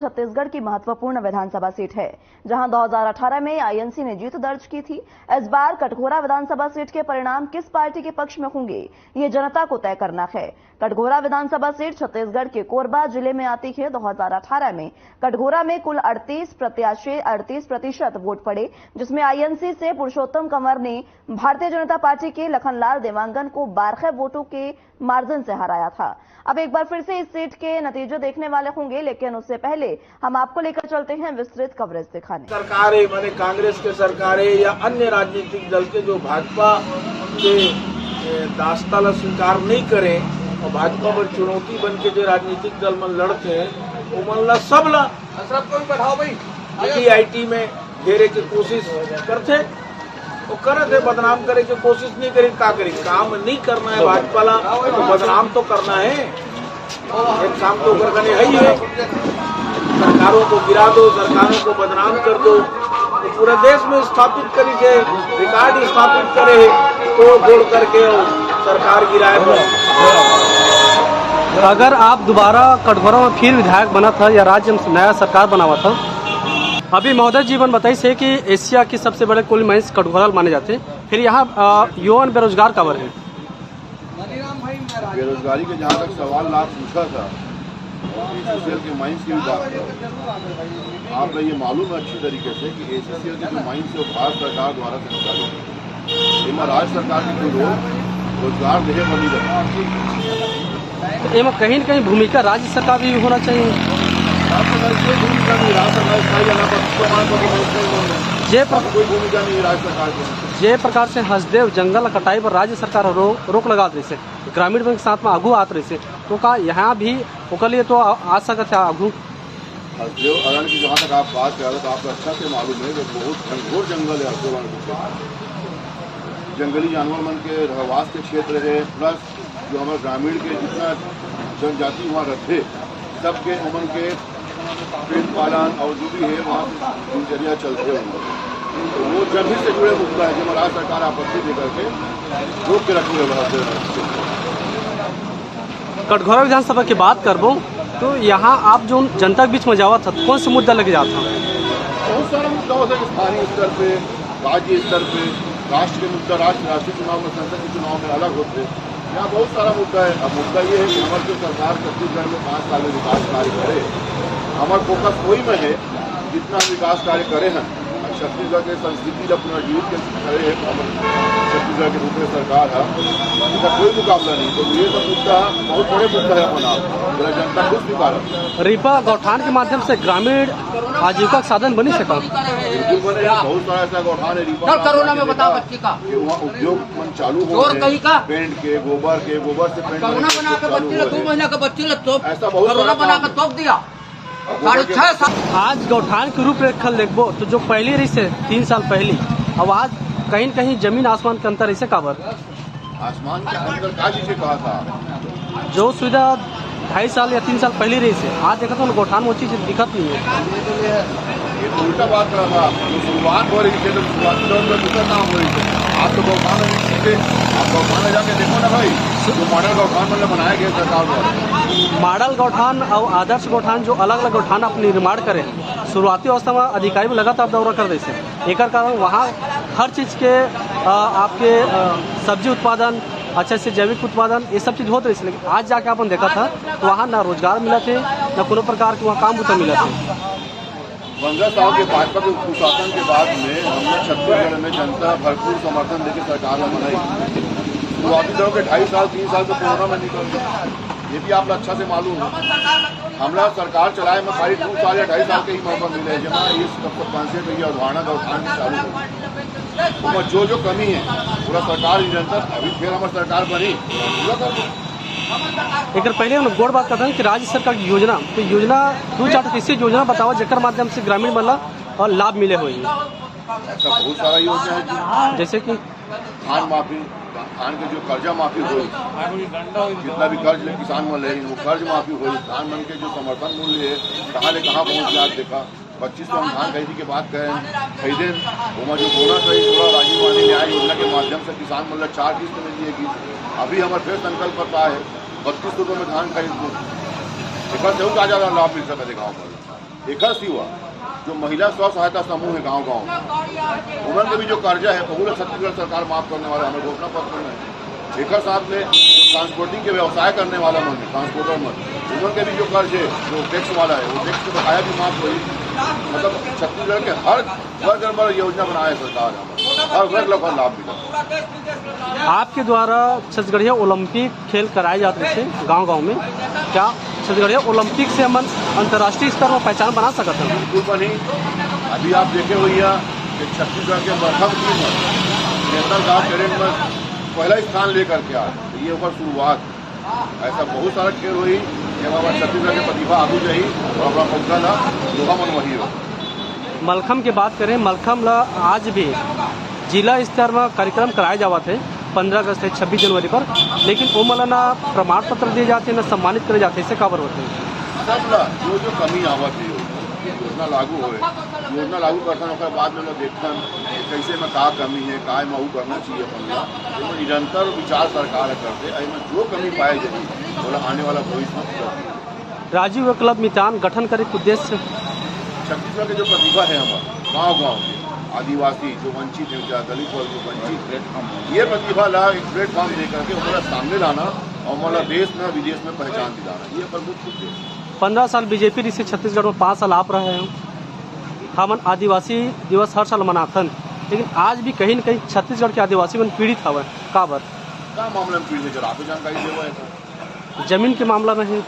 छत्तीसगढ़ की महत्वपूर्ण विधानसभा सीट है, जहां 2018 में आईएनसी ने जीत दर्ज की थी। इस बार कटघोरा विधानसभा सीट के परिणाम किस पार्टी के पक्ष में होंगे, ये जनता को तय करना है। कटघोरा विधानसभा सीट छत्तीसगढ़ के कोरबा जिले में आती है। 2018 में कटघोरा में कुल 38 प्रत्याशी 38% वोट पड़े, जिसमें आईएनसी से पुरुषोत्तम कंवर ने भारतीय जनता पार्टी के लखनलाल देवांगन को 12 वोटों के मार्जिन से हराया था। अब एक बार फिर से इस सीट के नतीजे देखने वाले होंगे, लेकिन उससे पहले हम आपको लेकर चलते हैं विस्तृत कवरेज दिखाने। सरकारें माने कांग्रेस के सरकारें या अन्य राजनीतिक दल के जो भाजपा के दास्ता ला स्वीकार नहीं करें और भाजपा पर चुनौती बन के जो राजनीतिक दल में लड़ते हैं, वो मन ला सब ला आईटी में घेरे की कोशिश करते, वो करते बदनाम करे की कोशिश नहीं करी। क्या करी, काम नहीं करना है भाजपा ला तो बदनाम तो करना है। एक काम तो करने है ही है, सरकारों को गिरा दो, सरकारों को बदनाम कर दो, तो पूरे देश में स्थापित करी से रिकॉर्ड स्थापित करे तो जोड़ करके सरकार गिराए। अगर आप दोबारा कटघोरा में फिर विधायक बना था या राज्य में नया सरकार बना हुआ था, अभी महोदय जीवन बताइए से कि एशिया के सबसे बड़े कोल माइंस कटघोरा माने जाते हैं, फिर यहाँ युवा बेरोजगार कवर है। बेरोजगारी के जहाँ तक सवाल आप पूछा था, एसीसीएल के माइंस की भी बात करें, आपको ये मालूम है अच्छी तरीके से कि एसीसीएल के जो माइंस है वो भारत सरकार द्वारा संचालित है। इनमें राज्य सरकार की कोई रोजगार देने वाली तो इनमें कहीं न कहीं भूमिका राज्य सरकार भी होना चाहिए। जे प्रकार से हसदेव जंगल कटाई पर राज्य सरकार रोक लगा रही है, ग्रामीण बैंक साथ में आगू आत रही है, तो का यहाँ भी ओकर लिए तो आ सकते है आगू। हसदेव अरण की जहाँ तक आप बात कर रहे तो आपको अच्छा से मालूम है कि बहुत घनघोर जंगल है हसदेव अरण। जंगली जानवर मन के रहवास के क्षेत्र है, प्लस जो हमारे ग्रामीण के जितना जनजाति वहाँ रहते सबके उमन के पेट पालन और जो भी है वहाँ दिनचर्या चलते होंगे, तो वो जब से जुड़े मुद्दा है जब राज्य सरकार आपत्ति देकर के रोक के रखे हुए। कटघोरा विधानसभा की बात करबो तो यहाँ आप जो जनता के बीच में जावा था, कौन सा मुद्दा लगे जाता? बहुत सारा मुद्दा होता है, स्थानीय स्तर पे, राज्य स्तर पे, राष्ट्र के मुद्दा राष्ट्रीय चुनाव में, संसद के चुनाव में अलग होते हैं। यहाँ बहुत सारा मुद्दा है। अब मुद्दा ये है कि हमारी जो सरकार छत्तीसगढ़ में 5 साल में विकास कार्य करे, हमारा फोकस वही में है जितना विकास कार्य करे हैं। छत्तीसगढ़ के संस्कृति का पुनर्जीवित करे है, छत्तीसगढ़ के रूप में सरकार है, इसका कोई मुकाबला नहीं। तो ये सब मुद्दा बहुत बड़े मुद्दा है अपना जनता खुद स्वीकार। रिपा गौठान के माध्यम से ग्रामीण आजीविका का साधन बनी सका, बिल्कुल बने। बहुत सारा ऐसा गौठान है रिपा कोरोना में बता बच्चे का वहाँ उद्योग मन चालू हो रहे, पेंट के गोबर से पेंट चालू हो, ऐसा बहुत दिया। आज गौठान की रूपरेखा देखबो तो जो पहली रही से 3 साल पहली, अब आज कहीं न कहीं जमीन आसमान के अंतर ऐसे काबर? आसमान के अंतर का जिसे कहा था, जो सुविधा 2.5 साल या 3 साल पहले रही से आज देखा तो गौठान में वो चीज दिखत नहीं है। ये तो उल्टा बात कर रहा था। जो शुरुआत हो रही थी तो दूसरा काम हो रही थी। आप तो गौठान में नहीं सीखे, आप गौठान में जाके देखो ना भाई, जो मॉडल गौठान मतलब बनाया गया सरकार द्वारा। मॉडल गौठान और आदर्श गौठान जो अलग अलग गौठान अपने निर्माण करे, शुरुआती अवस्था में अधिकारी में लगातार दौरा कर रहे थे। एक कारण वहाँ हर चीज़ के आपके सब्जी उत्पादन, अच्छे से जैविक उत्पादन, ये सब चीज़ होते रही। लेकिन आज जाके अपन देखा था तो वहाँ ना रोजगार मिला थे, न कोनो प्रकार के वहाँ काम मिला थे। 15 साल के भाजपा के कुशासन के बाद में हमने छत्तीसगढ़ में जनता भरपूर समर्थन देकर सरकार में बनाई। शुरुआती दौर के 2.5 साल 3 साल तो कोरोना में निकल गया, ये भी आप अच्छा से मालूम है। हमारा सरकार चलाए में खाली 2 साल या 2.5 साल के ही मौका मिले जहाँ इस कॉन्सेप्ट में अवधारणा गौठान की चालू हो। तो जो कमी है पूरा सरकार निरंतर, अभी फिर हमारी सरकार बनी पूरा कर। एक पहले हम गौर बात करते हैं कि राज्य सरकार की योजना, तो योजना 2-4 किसी योजना बताओ जेकर माध्यम से ग्रामीण मतलब और लाभ मिले हुए। ऐसा बहुत सारा योजना है, जैसे कि धान माफी, धान के जो कर्जा माफी हो, जितना भी कर्ज किसान में ले वो कर्ज माफी हो, धान मन के जो समर्थन मूल्य है कहाँ ले कहाँ पहुँच गया देखा। 25 तो हम धान खरीदी के बात करें खरीदे, वो जो बोनस है थोड़ा राजीव गांधी न्याय योजना के माध्यम से किसान मतलब 4 किस्त में दिएगी। अभी हमारे फिर संकल्प करता है 32 रुपये में धान खरीद दो, एक बार से ज़्यादा लाभ मिल सकता है गाँव पर। एक सिवा जो महिला स्व सहायता समूह है गांव-गांव में, उन्होंने भी जो कर्जा है वो छत्तीसगढ़ सरकार माफ करने वाला हमें घोषणा पत्र में। एक साथ में जो ट्रांसपोर्टिंग के व्यवसाय करने वाला मन ट्रांसपोर्टर मन, उन्होंने भी जो कर्ज है जो टैक्स वाला है वो टैक्स के बकाया भी माफ हुई। मतलब छत्तीसगढ़ के हर वर्ग पर योजना बनाया सरकार है, हर वर्ग लोग लाभ मिला। आपके द्वारा छत्तीसगढ़िया ओलंपिक खेल कराए जाते थे गांव-गांव में, क्या छत्तीसगढ़िया ओलंपिक से हम अंतर्राष्ट्रीय स्तर पर पहचान बना सकते हैं? बिल्कुल नहीं। अभी आप देखे हुई है कि छत्तीसगढ़ के मरखम टीम नेशनल गाँव कैडेट में पहला स्थान लेकर के आए, तो ये ओकर शुरुआत। ऐसा बहुत सारा खेल हुई जब हमारे छत्तीसगढ़ की प्रतिभा आगू जाही और अपना मौका ला लोहा मन वही हो। मलखम की बात करें, मलखम ला आज भी जिला स्तर में कार्यक्रम कराए जावा थे 15 अगस्त है 26 जनवरी पर, लेकिन वो मला ना प्रमाण पत्र दिए जाते हैं, न सम्मानित करे जाते हैं, इससे काबर होते हैं? सब ला जो कमी आवत है योजना लागू हो, योजना लागू करता है बाद में लोग देखते हैं कैसे में का कमी है, का में वो करना चाहिए अपन निरंतर विचार सरकार करते में जो कमी पाई जाए बोला आने वाला भविष्य में। राजीव युवा क्लब मितान गठन करे के उद्देश्य छत्तीसगढ़ के जो प्रतिभा है हमारा गाँव-गाँव के आदिवासी जो वंचित है, क्या दलित वर्ग जो वंचित है, ये प्रतिभा ला एक प्लेटफॉर्म दे करके हमारा सामने लाना और हमारा देश में विदेश में पहचान दिलाना, ये प्रमुख उद्देश्य। 15 साल बीजेपी रिसे छत्तीसगढ़ में 5 साल आप रहे हैं, हमन आदिवासी दिवस हर साल मनाथन, लेकिन आज भी कहीं न कहीं छत्तीसगढ़ के आदिवासी मन पीड़ित हवे, काबर का मामला में पीड़ित है? जरा आप जानकारी देवो है। जमीन के मामला में है,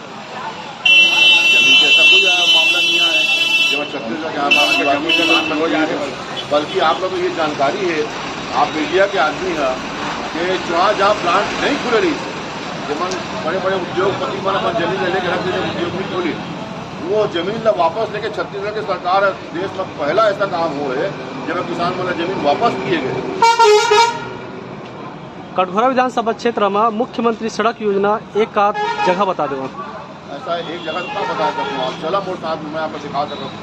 जमीन के ऐसा कोई मामला नहीं है जब छत्तीसगढ़ के आदिवासी, बल्कि आप लोग ये जानकारी है, आप मीडिया के आदमी है कि जहाँ प्लांट नहीं खुले रही जमन बड़े बड़े उद्योगपति मन अपन जमीन लेके रख देते, उद्योग नहीं खोली, वो जमीन ला वापस लेके छत्तीसगढ़ की सरकार देश में पहला ऐसा काम हुआ है जब किसान वाला जमीन वापस किए गए। कटघोरा विधानसभा क्षेत्र में मुख्यमंत्री सड़क योजना एक आध जगह बता दो। ऐसा एक जगह तो क्या बता सकता हूँ, आप चला मोड़ साथ में मैं आपको दिखा सकता हूँ।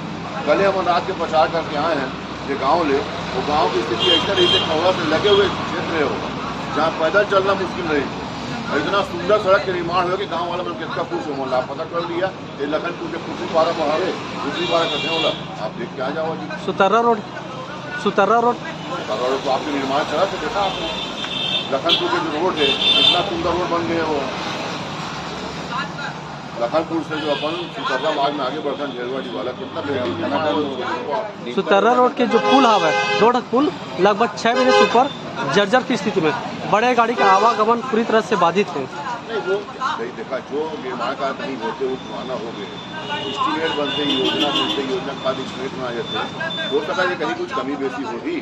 कल हम रात के प्रचार करके आए हैं जो गाँव ले, वो गाँव की स्थिति ऐसा रही थी खौरा से लगे हुए क्षेत्र होगा जहाँ पैदल चलना मुश्किल रही, इतना सुंदर सड़क के निर्माण हो कि गाँव वाला मैंने कितना खुश हो मोला पता कर लिया। ये लखनपुर के दूसरी पारा बढ़ावे दूसरी पारा करते होला, आप देख के आ जाओ जी। सुतर्रा रोड को आपके निर्माण चला तो देखा आपने लखनपुर के जो रोड है इतना सुंदर रोड बन गए वो। लखनपुर से जो अपन सुतर्रा मार्ग में आगे बढ़ता है झेलवाड़ी वाला कितना बेहतरीन निर्माण है। सुतर्रा रोड के जो पुल हवा है, रोड पुल लगभग 6 महीने से ऊपर जर्जर की स्थिति में, बड़े गाड़ी का आवागमन पूरी तरह से बाधित है। नहीं वो नहीं देखा, जो निर्माण कार्य नहीं होते वो पुराना हो गए, एस्टीमेट बनते योजना बनते योजना बाद एस्टीमेट में आ जाते, हो सकता है कहीं कुछ कमी बेसी होगी।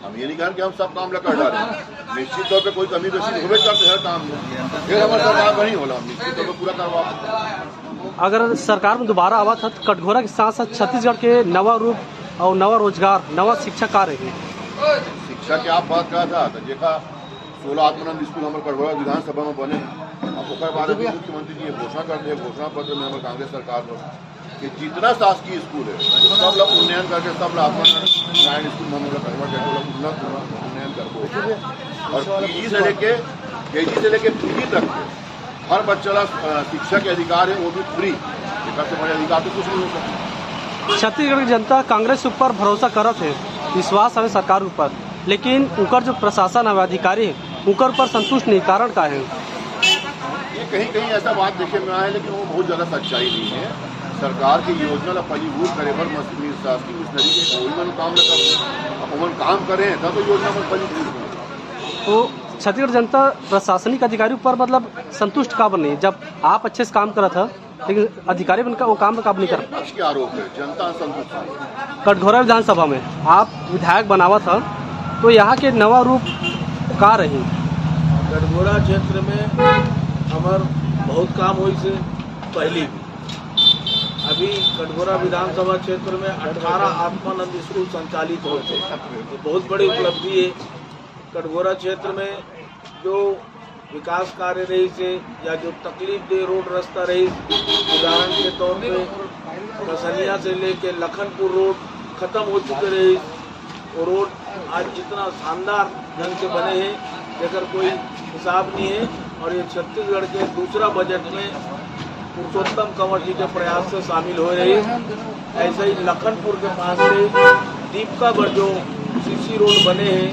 हम ये नहीं कह कि हम सब काम लगा डाले, निश्चित तौर पे कोई कमी बेसी होवे करते हर काम में, फिर हमारे सरकार नहीं होला, निश्चित तौर पे पूरा करवा। अगर सरकार में दोबारा आवा था तो कटघोरा के साथ साथ छत्तीसगढ़ के नवा रूप और नवा रोजगार नवा शिक्षा कार्य है। शिक्षा की आप बात कहा था तो देखा 16 आत्मानंद स्कूल हमारे कटघोरा विधानसभा में बने, अब उसके बाद मुख्यमंत्री जी घोषणा करते हैं, घोषणा पत्र में हमारे कांग्रेस सरकार को कि जितना शासकीय स्कूल है सब लोग उन्नयन करके सब लोग आत्मानंद नारायण स्कूल में हम लोग कन्वर्ट करके उन्नयन करते और केजी से लेके पीजी तक हर बच्चा ला शिक्षा के अधिकार है, वो भी फ्री, से बड़े अधिकार तो कुछ नहीं हो सकता। छत्तीसगढ़ की जनता कांग्रेस ऊपर भरोसा करत है, विश्वास है सरकार ऊपर, लेकिन उनकर जो प्रशासन है अधिकारी है उनकर ऊपर संतुष्ट नहीं, कारण का है? ये कहीं कहीं ऐसा बात देखे में आया है, लेकिन वो बहुत ज़्यादा सच्चाई नहीं है। सरकार की योजना ला फलीभूत करे पर शासकीय मिशनरी के कोई मन काम न कर अपन काम करें तब तो योजना में फलीभूत हो। तो छत्तीसगढ़ जनता प्रशासनिक अधिकारी ऊपर मतलब संतुष्ट का बन नहीं, जब आप अच्छे से काम करा था लेकिन अधिकारी बनकर वो काम कब नहीं कर? पक्ष के आरोप है, जनता संतुष्ट है। कटघोरा विधानसभा में आप विधायक बनावा था तो यहाँ के नवा रूप का रही? कटघोरा क्षेत्र में हमार बहुत काम हुई से पहले भी, अभी कटघोरा विधानसभा क्षेत्र में 18 आत्मानंद स्कूल संचालित होते हैं, तो बहुत बड़ी उपलब्धि है। कटघोरा क्षेत्र में जो विकास कार्य रही से या जो तकलीफ दे रोड रास्ता रही, उदाहरण के तौर पे कसनिया से लेके लखनपुर रोड खत्म हो चुके रही, वो रोड आज इतना शानदार ढंग से बने हैं जेकर कोई हिसाब नहीं है। और ये छत्तीसगढ़ के दूसरा बजट में पुरुषोत्तम कंवर जी के प्रयास से शामिल हो रही। ऐसे ही लखनपुर के पास से दीपकागढ़ जो सीसी रोड बने हैं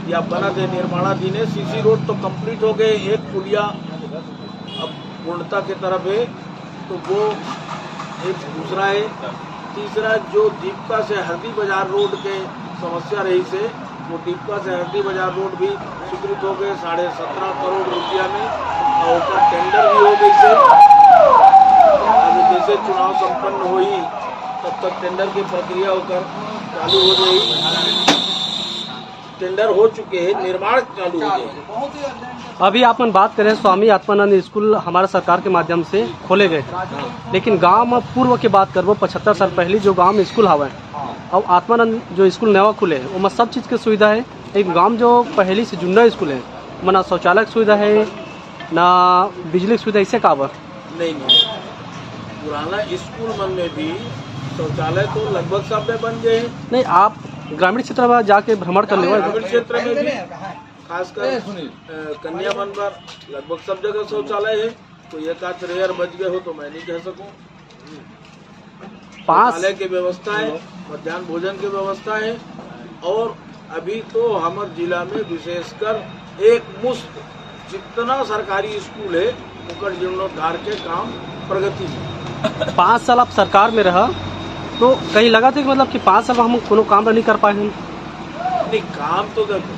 या बना थे, निर्माणाधीन है, सीसी रोड तो कंप्लीट हो गए, एक पुलिया अब पूर्णता की तरफ है, तो वो एक दूसरा है। तीसरा जो दीपका से हरदी बाजार रोड के समस्या रही से, वो दीपका से हरदी बाजार रोड भी स्वीकृत हो गए 17.5 करोड़ रुपया में, और उसका टेंडर भी हो गई से। अब जैसे चुनाव संपन्न हुई तब तक टेंडर की प्रक्रिया होकर चालू हो जाएगी। टेंडर हो चुके हैं, निर्माण चालू हो जाएगा। अभी अपन बात करें, स्वामी आत्मानंद स्कूल हमारे सरकार के माध्यम से खोले गए, लेकिन गांव में पूर्व की बात करबो 75 साल पहले जो गांव में स्कूल हवा और आत्मानंद जो स्कूल नवा खुले है, उसमें सब चीज़ की सुविधा है। एक गांव जो पहले से जुन्ना स्कूल है, ना शौचालय की सुविधा है, ना बिजली की सुविधा, इससे काबर नहीं। पुराना स्कूल मन में भी शौचालय तो लगभग सब में बन गए हैं। नहीं, आप ग्रामीण क्षेत्र में जाके भ्रमण कर लेंगे, ग्रामीण क्षेत्र में भी खासकर कन्या वन पर लगभग सब जगह शौचालय है। तो एक आध रेयर बच गए हो तो मैं नहीं कह सकूं। शौचालय की व्यवस्था है, मध्याह्न भोजन की व्यवस्था है, और अभी तो हमारे जिला में विशेषकर एक मुश्त जितना सरकारी स्कूल है उनका जीर्णोद्धार के काम प्रगति में। 5 साल आप सरकार में रहा तो कहीं लगा था कि मतलब कि 5 साल में हम कोनो काम नहीं कर पाए हैं? नहीं, काम तो देखो,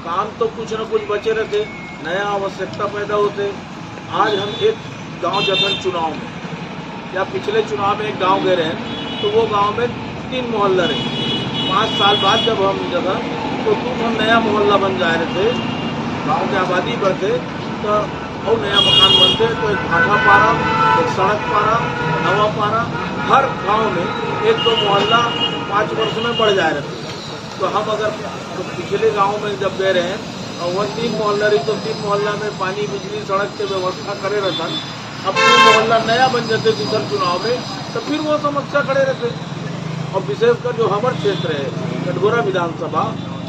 काम तो कुछ न कुछ बचे रहते, नया आवश्यकता पैदा होते। आज हम एक गांव जखन चुनाव में या पिछले चुनाव में एक गांव गए रहे, तो वो गांव में 3 मोहल्ला रहे। 5 साल बाद जब हम जगह तो हम नया मोहल्ला बन जा रहे थे, गांव की आबादी बढ़ते तो और नया मकान बनते, तो एक भाटा पारा, एक सड़क पारा, नवा पारा, हर गांव में 1-2 मोहल्ला 5 वर्ष में बढ़ जा रहे थे। तो हम अगर तो पिछले गांव में जब गए रहे और वह 3 मोहल्ला रही, तो 3 मोहल्ला में पानी, बिजली, सड़क की व्यवस्था करे रहता। अब 3 मोहल्ला नया बन जाते दूसरे चुनाव में, तो फिर वो समस्या खड़े रहते। और विशेषकर जो हमारे क्षेत्र है कटघोरा विधानसभा,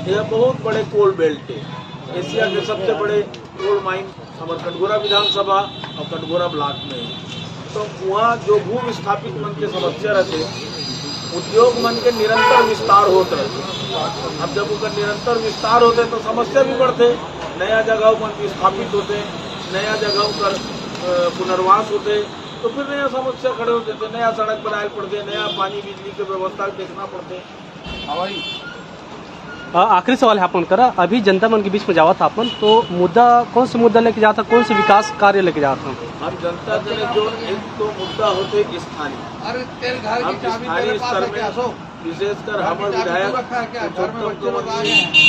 यह बहुत बड़े कोल बेल्ट है, एशिया के सबसे बड़े कोल माइन हमारे कटघोरा विधानसभा और कटघोरा ब्लॉक में है। तो वहाँ जो भू विस्थापित मन के समस्या रहते, उद्योग मन के निरंतर विस्तार होते रहते। अब जब उनका निरंतर विस्तार होते तो समस्या भी बढ़ते, नया जगह मन विस्थापित होते, नया जगह पर पुनर्वास होते, तो फिर नया समस्या खड़े होते थे, नया सड़क बनाए पड़ते, नया पानी बिजली की व्यवस्था देखना पड़ते। आखिरी सवाल है अपन करा, अभी जनता मन के बीच में जावा था अपन, तो मुद्दा कौन से मुद्दा लेके जाता, कौन से विकास कार्य लेके जाता? हम जनता के लिए जो एक तो मुद्दा होते स्थानीय, हम स्थानीय स्तर में विशेषकर हमारे विधायक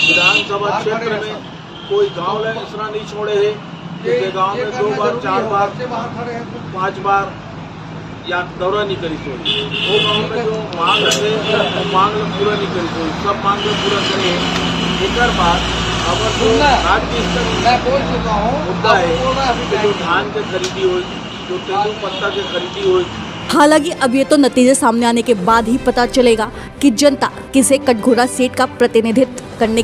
विधानसभा क्षेत्र में कोई गांव ऐसा नहीं छोड़े है जिसके गांव में 2 बार 4 बार 5 बार या दौरा नहीं करी सोई। वो गांव में जो मांग रहे मांग पूरा नहीं करी सोई, सब मांग पूरा करे। एक बात अगर जो राज्य स्तर मुद्दा है, जो धान के खरीदी हो, जो तेंदू पत्ता के खरीदी हो। हालांकि अब ये तो नतीजे सामने आने के बाद ही पता चलेगा कि जनता किसे कटघोरा सीट का प्रतिनिधित्व करने